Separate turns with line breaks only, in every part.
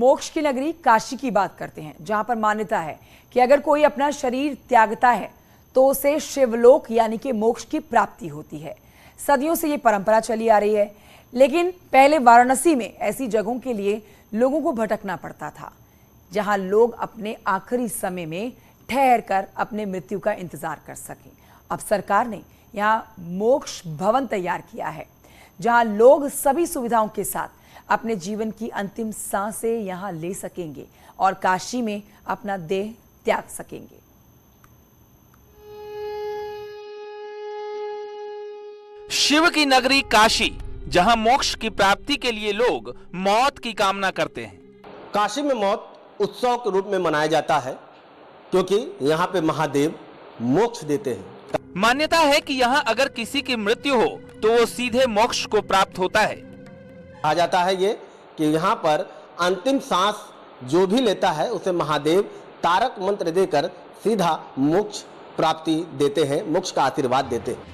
मोक्ष की नगरी काशी की बात करते हैं, जहां पर मान्यता है कि अगर कोई अपना शरीर त्यागता है तो उसे शिवलोक यानी कि मोक्ष की प्राप्ति होती है। सदियों से ये परंपरा चली आ रही है, लेकिन पहले वाराणसी में ऐसी जगहों के लिए लोगों को भटकना पड़ता था, जहां लोग अपने आखिरी समय में ठहर कर अपने मृत्यु का इंतजार कर सकें। अब सरकार ने यहाँ मोक्ष भवन तैयार किया है, जहां लोग सभी सुविधाओं के साथ अपने जीवन की अंतिम सांसें यहां ले सकेंगे और काशी में अपना देह त्याग सकेंगे।
शिव की नगरी काशी, जहां मोक्ष की प्राप्ति के लिए लोग मौत की कामना करते हैं।
काशी में मौत उत्सव के रूप में मनाया जाता है, क्योंकि यहाँ पे महादेव मोक्ष देते हैं।
मान्यता है कि यहाँ अगर किसी की मृत्यु हो तो वो सीधे मोक्ष को प्राप्त होता है।
कहा जाता है ये कि यहाँ पर अंतिम सांस जो भी लेता है उसे महादेव तारक मंत्र देकर सीधा मोक्ष प्राप्ति देते हैं, मोक्ष का आशीर्वाद देते हैं।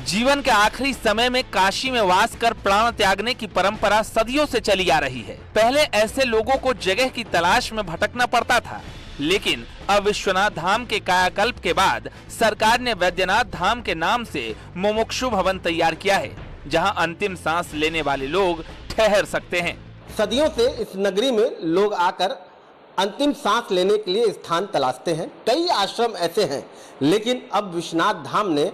जीवन के आखिरी समय में काशी में वास कर प्राण त्यागने की परंपरा सदियों से चली आ रही है। पहले ऐसे लोगों को जगह की तलाश में भटकना पड़ता था, लेकिन अब विश्वनाथ धाम के कायाकल्प के बाद सरकार ने वैद्यनाथ धाम के नाम से मुमुक्षु भवन तैयार किया है, जहां अंतिम सांस लेने वाले लोग ठहर सकते हैं।
सदियों से इस नगरी में लोग आकर अंतिम सांस लेने के लिए स्थान तलाशते हैं। कई आश्रम ऐसे हैं, लेकिन अब विश्वनाथ धाम ने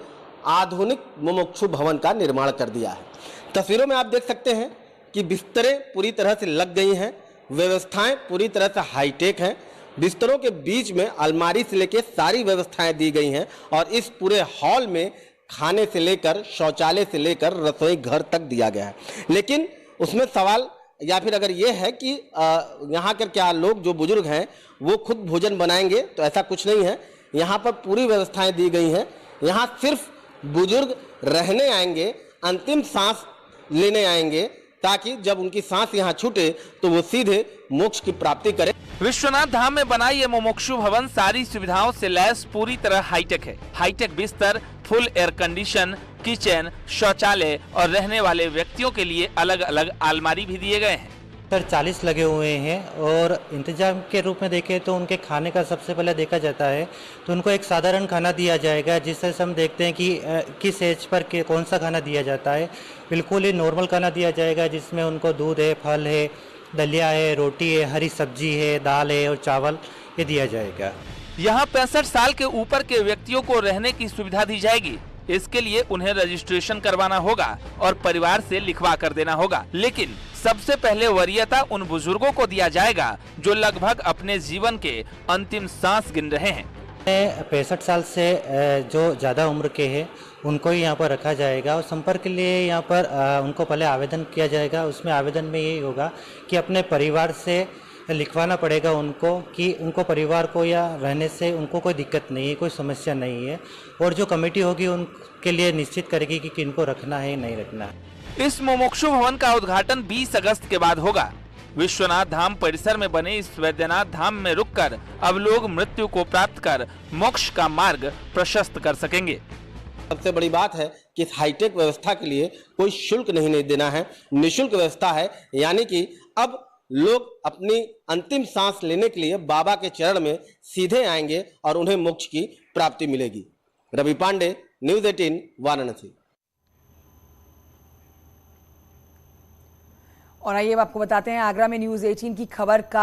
आधुनिक मुमुक्षु भवन का निर्माण कर दिया है। तस्वीरों में आप देख सकते हैं कि बिस्तरें पूरी तरह से लग गई हैं, व्यवस्थाएं पूरी तरह से हाईटेक हैं। बिस्तरों के बीच में अलमारी से लेकर सारी व्यवस्थाएं दी गई हैं और इस पूरे हॉल में खाने से लेकर शौचालय से लेकर रसोई घर तक दिया गया है। लेकिन उसमें सवाल या फिर अगर ये है कि यहाँ के क्या लोग जो बुजुर्ग हैं वो खुद भोजन बनाएंगे, तो ऐसा कुछ नहीं है। यहाँ पर पूरी व्यवस्थाएं दी गई हैं। यहाँ सिर्फ बुजुर्ग रहने आएंगे, अंतिम सांस लेने आएंगे, ताकि जब उनकी सांस यहाँ छूटे तो वो सीधे मोक्ष की प्राप्ति करें।
विश्वनाथ धाम में बना ये मुमुक्षु भवन सारी सुविधाओं से लैस पूरी तरह हाईटेक है। हाईटेक बिस्तर, फुल एयर कंडीशन, किचन, शौचालय और रहने वाले व्यक्तियों के लिए अलग अलग अलमारी भी दिए गए हैं।
सर 40 लगे हुए हैं और इंतजाम के रूप में देखें तो उनके खाने का सबसे पहले देखा जाता है तो उनको एक साधारण खाना दिया जाएगा, जिससे हम देखते हैं कि किस एज पर कौन सा खाना दिया जाता है। बिल्कुल ही नॉर्मल खाना दिया जाएगा, जिसमें उनको दूध है, फल है, दलिया है, रोटी है, हरी सब्जी है, दाल है और चावल ये दिया जाएगा।
यहाँ 65 साल के ऊपर के व्यक्तियों को रहने की सुविधा दी जाएगी। इसके लिए उन्हें रजिस्ट्रेशन करवाना होगा और परिवार से लिखवा कर देना होगा, लेकिन सबसे पहले वरीयता उन बुजुर्गों को दिया जाएगा जो लगभग अपने जीवन के अंतिम सांस गिन रहे हैं।
65 साल से जो ज़्यादा उम्र के हैं उनको ही यहाँ पर रखा जाएगा और संपर्क के लिए यहाँ पर उनको पहले आवेदन किया जाएगा। उसमें आवेदन में यही होगा कि अपने परिवार से लिखवाना पड़ेगा उनको कि उनको परिवार को या रहने से उनको कोई दिक्कत नहीं है, कोई समस्या नहीं है, और जो कमेटी होगी उनके लिए निश्चित करेगी कि किनको रखना है नहीं रखना है।
इस मुमुक्षु भवन का उद्घाटन 20 अगस्त के बाद होगा। विश्वनाथ धाम परिसर में बने इस वैद्यनाथ धाम में रुककर अब लोग मृत्यु को प्राप्त कर मोक्ष का मार्ग प्रशस्त कर सकेंगे।
सबसे बड़ी बात है कि इस हाईटेक व्यवस्था के लिए कोई शुल्क नहीं देना है, निःशुल्क व्यवस्था है। यानी कि अब लोग अपनी अंतिम सांस लेने के लिए बाबा के चरण में सीधे आएंगे और उन्हें मोक्ष की प्राप्ति मिलेगी। रवि पांडे, न्यूज़ 18 वाराणसी।
और आइए अब आपको बताते हैं आगरा में न्यूज़ 18 की खबर का